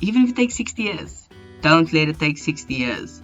Even if it takes 60 years, don't let it take 60 years.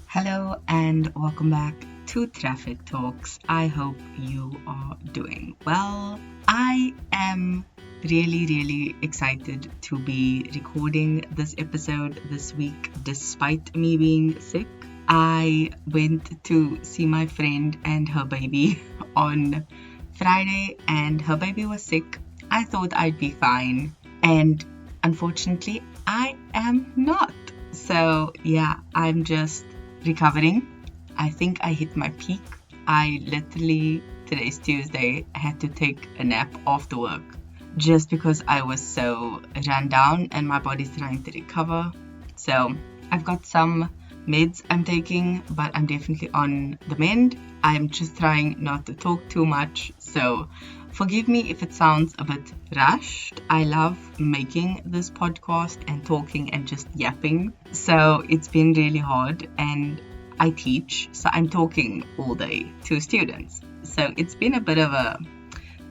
Hello and welcome back to Traffic Talks. I hope you are doing well. I am really excited to be recording this episode this week despite me being sick. I went to see my friend and her baby on Friday and her baby was sick. I thought I'd be fine and unfortunately I am not. So yeah, I'm just recovering. I think I hit my peak. I literally, today's Tuesday, had to take a nap after work just because I was so run down and my body's trying to recover. So I've got some meds I'm taking, but I'm definitely on the mend. I'm just trying not to talk too much, so forgive me if it sounds a bit rushed. I love making this podcast and talking and just yapping, so it's been really hard, and I teach, so I'm talking all day to students. So it's been a bit of a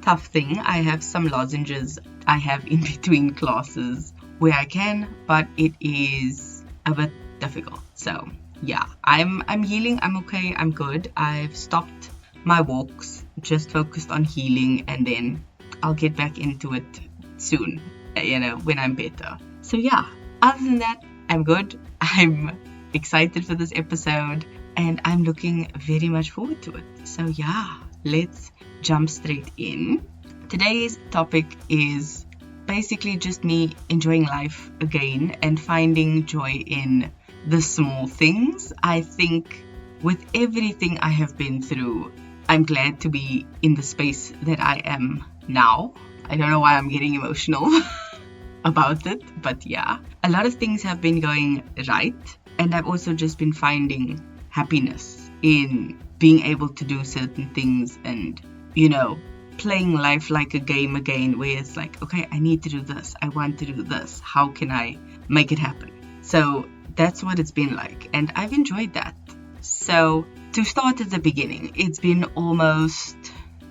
tough thing. I have some lozenges I have in between classes where I can, but it is a bit difficult. So yeah, I'm healing. I'm okay. I'm good. I've stopped my walks, just focused on healing, and then I'll get back into it soon, when I'm better. So yeah, other than that, I'm good. I'm excited for this episode and I'm looking very much forward to it. So yeah, let's jump straight in. Today's topic is basically just me enjoying life again and finding joy in the small things. I think with everything I have been through, I'm glad to be in the space that I am now. I don't know why I'm getting emotional about it, but yeah, a lot of things have been going right, and I've also just been finding happiness in being able to do certain things and, playing life like a game again, where it's like, okay, I need to do this. I want to do this. How can I make it happen? So that's what it's been like, and I've enjoyed that. So to start at the beginning, it's been almost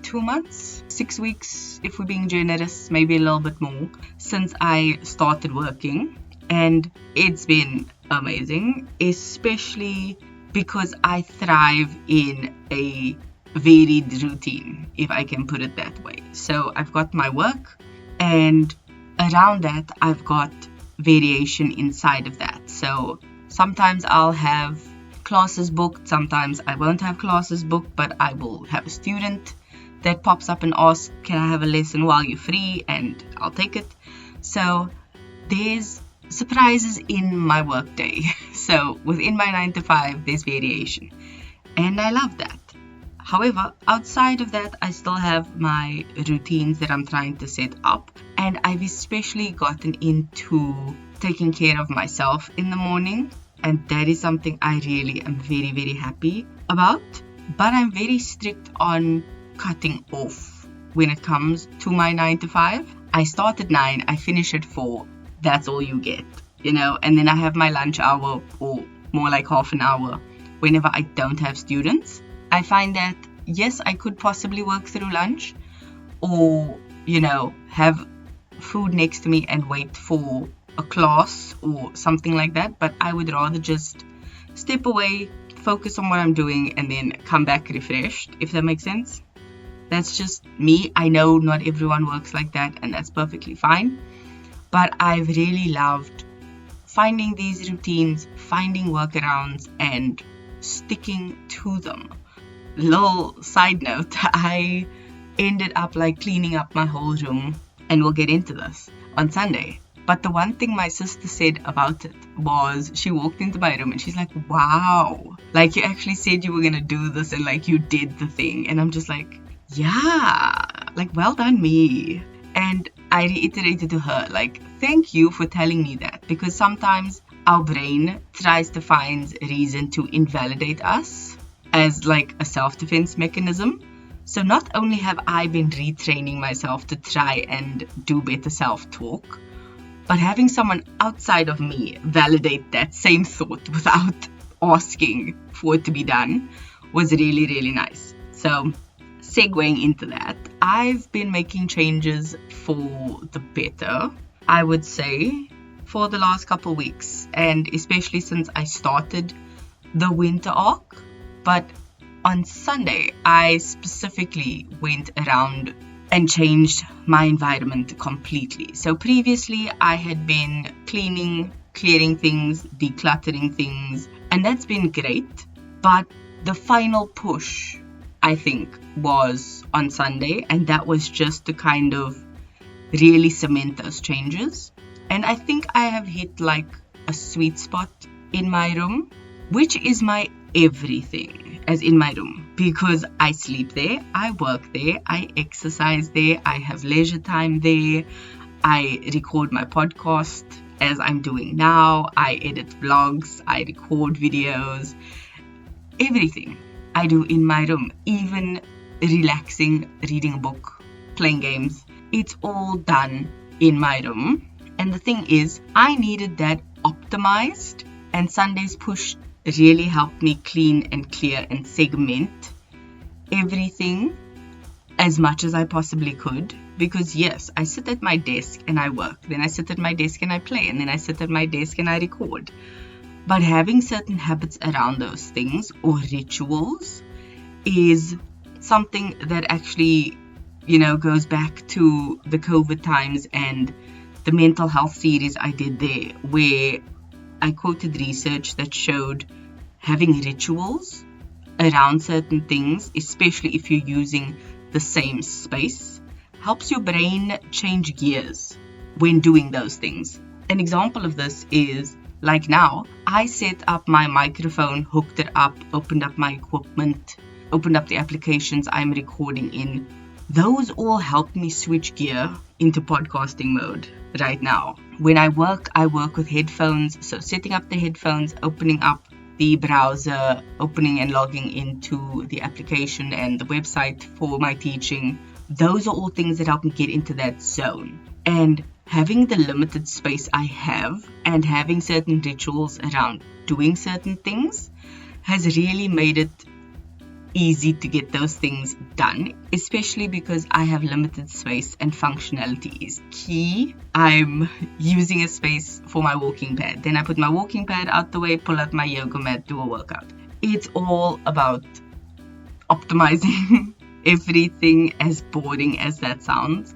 2 months, 6 weeks, if we're being generous, maybe a little bit more, since I started working. And it's been amazing, especially because I thrive in a varied routine, if I can put it that way. So I've got my work, and around that, I've got variation inside of that. So sometimes I'll have classes booked, sometimes I won't have classes booked, but I will have a student that pops up and asks, can I have a lesson while you're free? And I'll take it. So there's surprises in my work day. So within my 9 to 5, there's variation, and I love that. However, outside of that, I still have my routines that I'm trying to set up, and I've especially gotten into taking care of myself in the morning, and that is something I really am very happy about. But I'm very strict on cutting off when it comes to my 9 to 5. I start at 9, I finish at 4. That's all you get, and then I have my lunch hour, or more like half an hour, whenever I don't have students. I find that, yes, I could possibly work through lunch or, have food next to me and wait for a class or something like that, but I would rather just step away, focus on what I'm doing, and then come back refreshed, if that makes sense. That's just me. I know not everyone works like that, and that's perfectly fine. But I've really loved finding these routines, finding workarounds, and sticking to them. Little side note, I ended up cleaning up my whole room, and we'll get into this, on Sunday. But the one thing my sister said about it was, she walked into my room and she's like, wow, you actually said you were going to do this and you did the thing. And I'm just like, yeah, well done me. And I reiterated to her, thank you for telling me that, because sometimes our brain tries to find a reason to invalidate us as a self-defense mechanism. So not only have I been retraining myself to try and do better self-talk, But having someone outside of me validate that same thought without asking for it to be done was really, really nice. So segueing into that, I've been making changes for the better, I would say, for the last couple weeks, and especially since I started the winter arc. But on Sunday, I specifically went around and changed my environment completely. So previously, I had been cleaning, clearing things, decluttering things, and that's been great. But the final push, I think, was on Sunday, and that was just to kind of really cement those changes. And I think I have hit like a sweet spot in my room, which is my everything, as in my room, because I sleep there, I work there, I exercise there, I have leisure time there, I record my podcast as I'm doing now, I edit vlogs, I record videos, everything I do in my room, even relaxing, reading a book, playing games, it's all done in my room. And the thing is, I needed that optimized, and Sunday's push really helped me clean and clear and segment everything as much as I possibly could. Because yes, I sit at my desk and I work, then I sit at my desk and I play, and then I sit at my desk and I record. But having certain habits around those things or rituals is something that actually, goes back to the COVID times and the mental health series I did there, where I quoted research that showed having rituals around certain things, especially if you're using the same space, helps your brain change gears when doing those things. An example of this is, like now, I set up my microphone, hooked it up, opened up my equipment, opened up the applications I'm recording in. Those all help me switch gear into podcasting mode right now. When I work with headphones. So setting up the headphones, opening up the browser, opening and logging into the application and the website for my teaching. Those are all things that help me get into that zone. And having the limited space I have and having certain rituals around doing certain things has really made it easy to get those things done, especially because I have limited space and functionality is key. I'm using a space for my walking pad. Then I put my walking pad out the way, pull out my yoga mat, do a workout. It's all about optimizing everything, as boring as that sounds.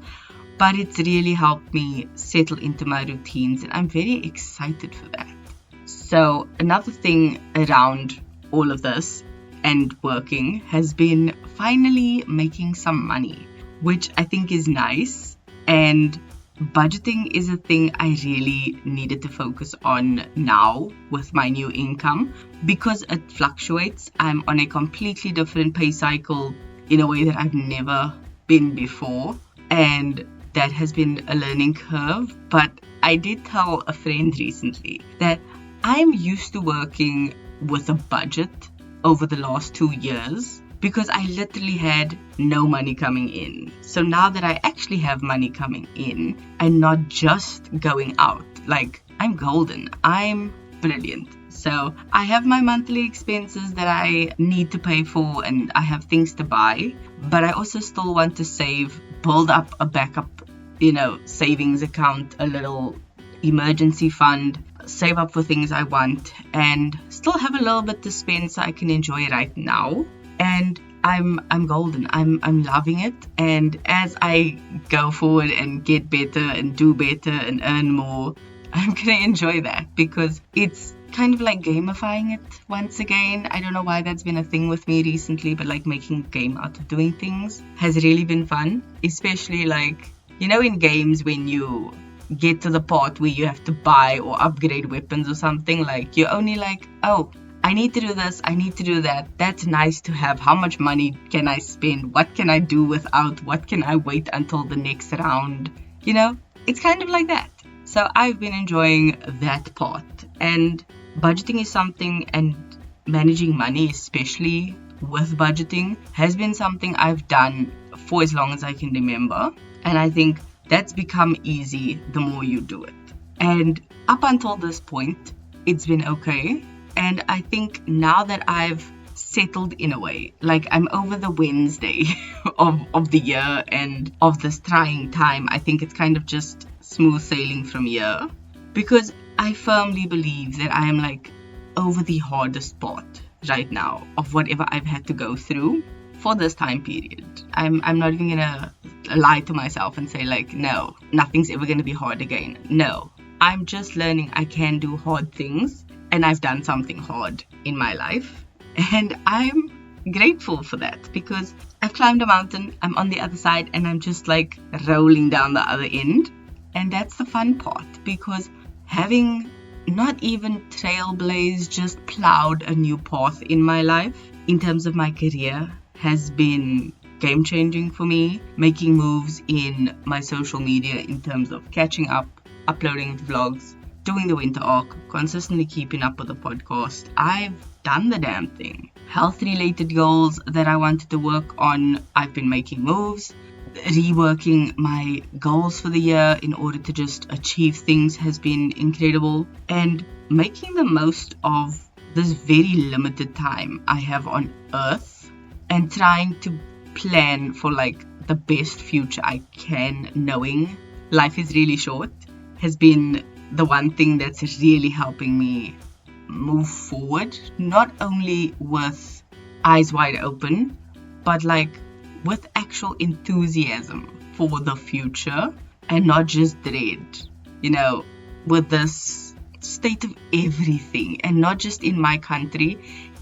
But it's really helped me settle into my routines, and I'm very excited for that. So another thing around all of this and working has been finally making some money, which I think is nice. And budgeting is a thing I really needed to focus on now with my new income, because it fluctuates. I'm on a completely different pay cycle in a way that I've never been before, and that has been a learning curve. But I did tell a friend recently that I'm used to working with a budget over the last 2 years because I literally had no money coming in. So now that I actually have money coming in and not just going out, like, I'm golden, I'm brilliant. So I have my monthly expenses that I need to pay for, and I have things to buy, but I also still want to save, build up a backup, savings account, a little emergency fund, save up for things I want, and still have a little bit to spend so I can enjoy it right now. And I'm golden. I'm loving it. And as I go forward and get better and do better and earn more, I'm gonna enjoy that, because it's kind of like gamifying it once again. I don't know why that's been a thing with me recently, but like making a game out of doing things has really been fun. Especially like, in games when you get to the part where you have to buy or upgrade weapons or something, like you're only like, oh, I need to do this, I need to do that. That's nice to have. How much money can I spend? What can I do without? What can I wait until the next round? It's kind of like that. So I've been enjoying that part. And budgeting is something, and managing money, especially with budgeting, has been something I've done for as long as I can remember. And I think that's become easy the more you do it. And up until this point, it's been okay. And I think now that I've settled in a way, like I'm over the Wednesday of the year and of this trying time, I think it's kind of just smooth sailing from here, because I firmly believe that I am like over the hardest part right now of whatever I've had to go through for this time period. I'm not even gonna lie to myself and say like, no, nothing's ever gonna be hard again. No, I'm just learning I can do hard things, and I've done something hard in my life, and I'm grateful for that, because I've climbed a mountain, I'm on the other side, and I'm just like rolling down the other end. And that's the fun part, because having not even trailblazed, just plowed a new path in my life in terms of my career has been game changing for me. Making moves in my social media in terms of catching up, uploading vlogs, doing the winter arc, consistently keeping up with the podcast. I've done the damn thing. Health related goals that I wanted to work on, I've been making moves. Reworking my goals for the year in order to just achieve things has been incredible, and making the most of this very limited time I have on earth and trying to plan for like the best future I can, knowing life is really short, has been the one thing that's really helping me move forward, not only with eyes wide open, but like with actual enthusiasm for the future and not just dread. You know, with this state of everything, and not just in my country,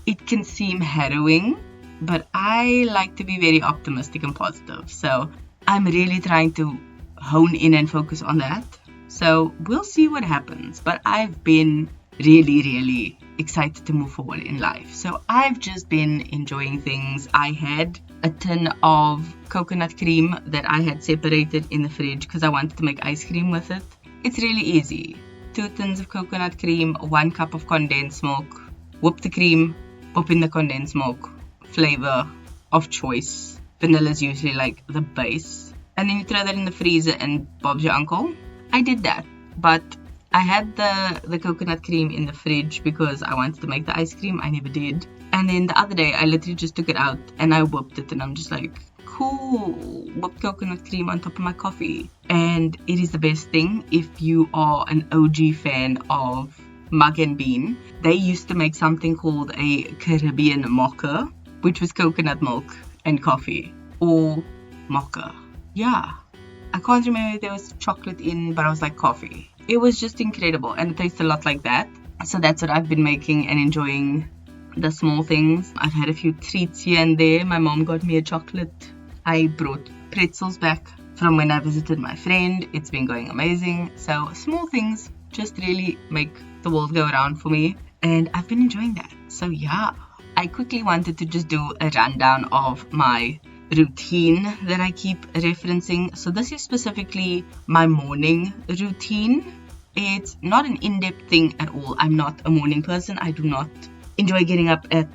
it can seem harrowing, but I like to be very optimistic and positive. So I'm really trying to hone in and focus on that. So we'll see what happens, but I've been really excited to move forward in life. So I've just been enjoying things. I had a tin of coconut cream that I had separated in the fridge because I wanted to make ice cream with it. It's really easy. 2 tins of coconut cream, 1 cup of condensed milk, whip the cream, whip in the condensed milk, flavor of choice. Vanilla is usually like the base. And then you throw that in the freezer and Bob's your uncle. I did that, but I had the coconut cream in the fridge because I wanted to make the ice cream. I never did. And then the other day, I literally just took it out and I whipped it, and I'm just like, cool, whipped coconut cream on top of my coffee. And it is the best thing. If you are an OG fan of Mug and Bean, they used to make something called a Caribbean mocha, which was coconut milk and coffee, or mocha. Yeah, I can't remember if there was chocolate in, but I was like coffee. It was just incredible, and it tastes a lot like that. So that's what I've been making and enjoying, the small things. I've had a few treats here and there. My mom got me a chocolate. I brought pretzels back from when I visited my friend. It's been going amazing. So small things just really make the world go around for me, and I've been enjoying that. So yeah, I quickly wanted to just do a rundown of my routine that I keep referencing. So this is specifically my morning routine. It's not an in-depth thing at all. I'm not a morning person. I do not enjoy getting up at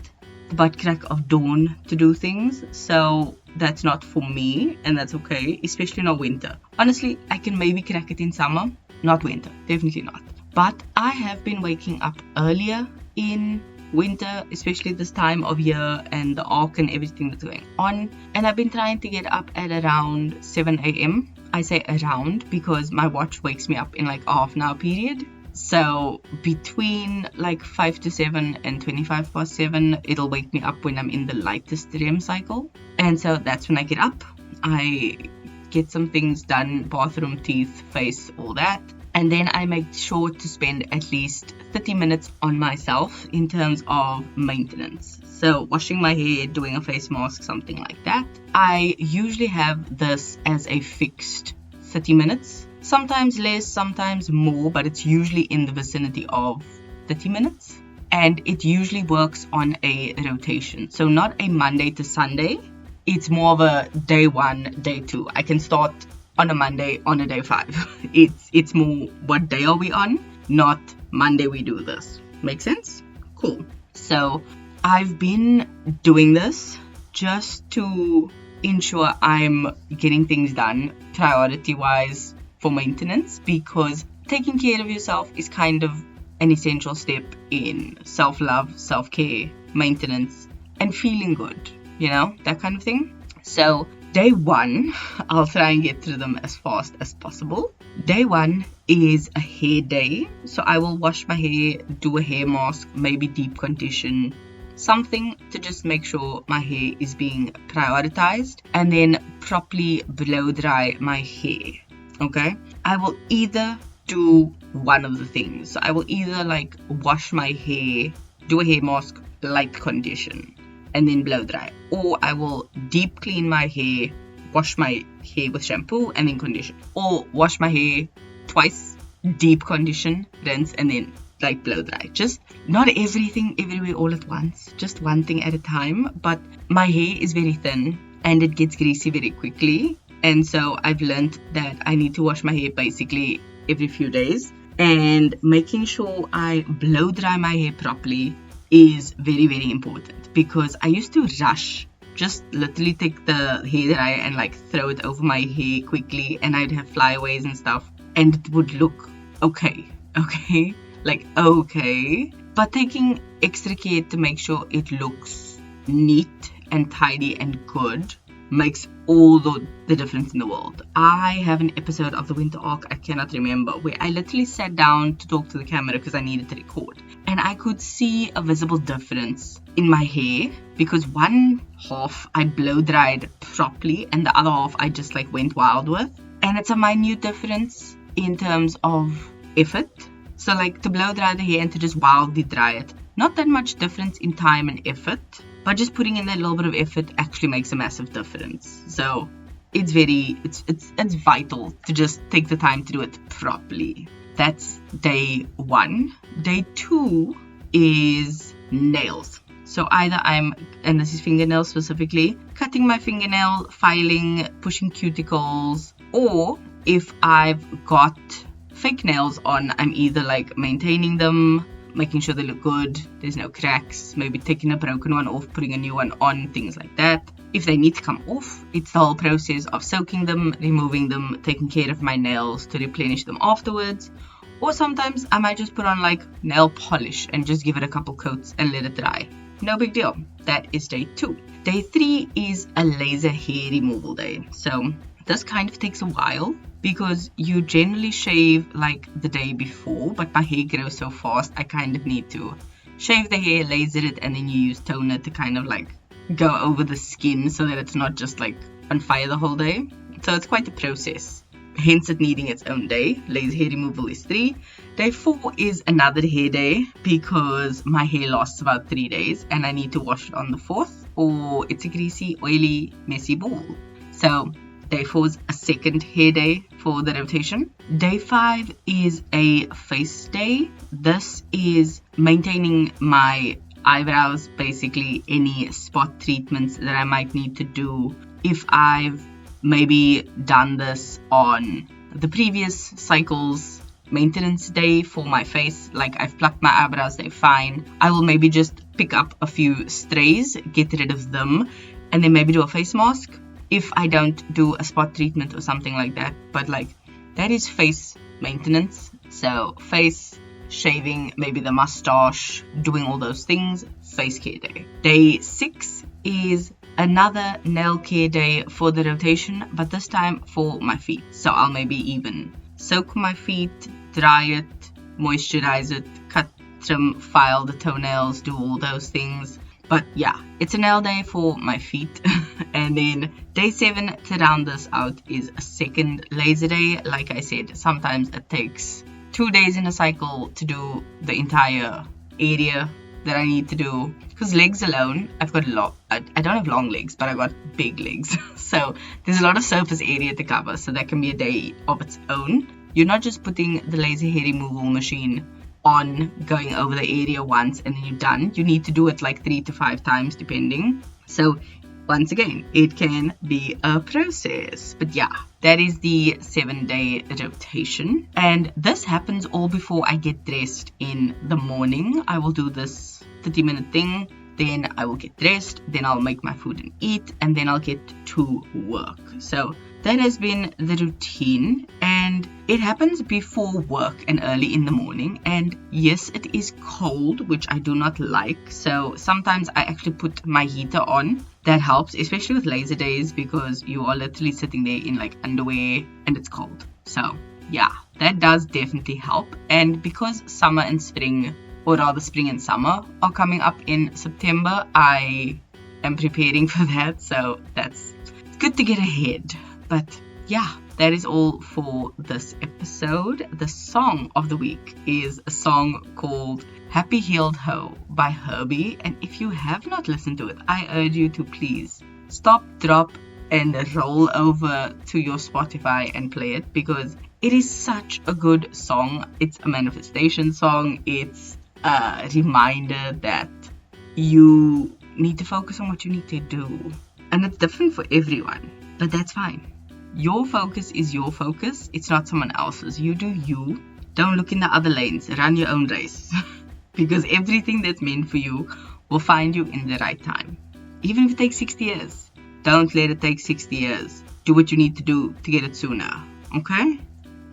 the butt crack of dawn to do things. So that's not for me, and that's okay, especially not winter. Honestly, I can maybe crack it in summer, not winter, definitely not. But I have been waking up earlier in winter, especially this time of year and the arc and everything that's going on. And I've been trying to get up at around 7 a.m. I say around because my watch wakes me up in like a half an hour period. So between like 5 to 7 and 25 past 7, it'll wake me up when I'm in the lightest REM cycle. And so that's when I get up. I get some things done, bathroom, teeth, face, all that. And then I make sure to spend at least 30 minutes on myself in terms of maintenance. So washing my hair, doing a face mask, something like that. I usually have this as a fixed 30 minutes. Sometimes less, sometimes more, but it's usually in the vicinity of 30 minutes. And it usually works on a rotation. So not a Monday to Sunday. It's more of a day 1, day 2. I can start on a Monday, on a day 5. It's more what day are we on, not Monday we do this. Make sense? Cool. So I've been doing this just to ensure I'm getting things done priority wise for maintenance, because taking care of yourself is kind of an essential step in self-love, self-care, maintenance, and feeling good, that kind of thing. So day 1, I'll try and get through them as fast as possible. Day 1 is a hair day. So I will wash my hair, do a hair mask, maybe deep condition, something to just make sure my hair is being prioritized, and then properly blow dry my hair. Okay? I will either do one of the things. So I will either wash my hair, do a hair mask, light condition, and then blow dry. Or I will deep clean my hair, wash my hair with shampoo, and then condition. Or wash my hair twice, deep condition, rinse, and then blow dry. Just not everything everywhere all at once. Just one thing at a time. But my hair is very thin and it gets greasy very quickly. And so I've learned that I need to wash my hair basically every few days. And making sure I blow dry my hair properly is very, very important, because I used to rush, just literally take the hair dryer and throw it over my hair quickly, and I'd have flyaways and stuff, and it would look okay, but taking extra care to make sure it looks neat and tidy and good makes all the difference in the world. I have an episode of the Winter Arc, I cannot remember, where I literally sat down to talk to the camera because I needed to record. And I could see a visible difference in my hair, because one half I blow dried properly and the other half I just went wild with. And it's a minute difference in terms of effort. So to blow dry the hair and to just wildly dry it, not that much difference in time and effort, but just putting in that little bit of effort actually makes a massive difference. So it's vital to just take the time to do it properly. That's day 1. Day 2 is nails. So either and this is fingernails specifically, cutting my fingernail, filing, pushing cuticles, or if I've got fake nails on, I'm either maintaining them, making sure they look good, there's no cracks, maybe taking a broken one off, putting a new one on, things like that. If they need to come off, it's the whole process of soaking them, removing them, taking care of my nails to replenish them afterwards. Or sometimes I might just put on nail polish and just give it a couple coats and let it dry. No big deal. That is day 2. Day 3 is a laser hair removal day. So this kind of takes a while, because you generally shave the day before, but my hair grows so fast I kind of need to shave the hair, laser it, and then you use toner to kind of go over the skin so that it's not just on fire the whole day. So it's quite a process, hence it needing its own day. Laser hair removal is 3. Day 4 is another hair day, because my hair lasts about 3 days and I need to wash it on the 4th, or it's a greasy, oily, messy ball. So day 4 is a second hair day for the rotation. Day 5 is a face day. This is maintaining my eyebrows, basically any spot treatments that I might need to do. If I've maybe done this on the previous cycle's maintenance day for my face, I've plucked my eyebrows, they're fine, I will maybe just pick up a few strays, get rid of them, and then maybe do a face mask if I don't do a spot treatment or something like that. But that is face maintenance. So face, shaving, maybe the mustache, doing all those things, face care day. Day 6 is another nail care day for the rotation, but this time for my feet. So I'll maybe even soak my feet, dry it, moisturize it, cut, trim, file the toenails, do all those things. But yeah, it's a nail day for my feet. And then day 7 to round this out is a second laser day. Like I said, sometimes it takes 2 days in a cycle to do the entire area that I need to do. Because legs alone, I've got I don't have long legs, but I've got big legs. So there's a lot of surface area to cover. So that can be a day of its own. You're not just putting the laser hair removal machine on, going over the area once and then you're done. You need to do it 3 to 5 times depending. So once again, it can be a process. But yeah, that is the 7-day rotation. And this happens all before I get dressed in the morning. I will do this 30-minute thing. Then I will get dressed. Then I'll make my food and eat. And then I'll get to work. So that has been the routine. And and it happens before work and early in the morning. And yes, it is cold, which I do not like. So sometimes I actually put my heater on. That helps, especially with laser days, because you are literally sitting there in like underwear and it's cold. So yeah, that does definitely help. And because summer and spring, or rather spring and summer, are coming up in September, I am preparing for that. So that's good to get ahead. But yeah, that is all for this episode. The song of the week is a song called Happy Healed Ho by Herby. And if you have not listened to it, I urge you to please stop, drop, and roll over to your Spotify and play it, because it is such a good song. It's a manifestation song. It's a reminder that you need to focus on what you need to do. And it's different for everyone, but that's fine. Your focus is your focus. It's not someone else's. You do you. Don't look in the other lanes. Run your own race. Because everything that's meant for you will find you in the right time. Even if it takes 60 years. Don't let it take 60 years. Do what you need to do to get it sooner. Okay?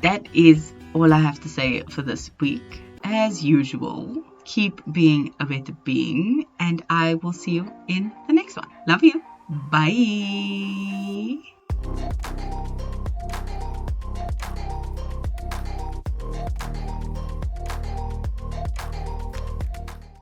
That is all I have to say for this week. As usual, keep being a better being. And I will see you in the next one. Love you. Bye.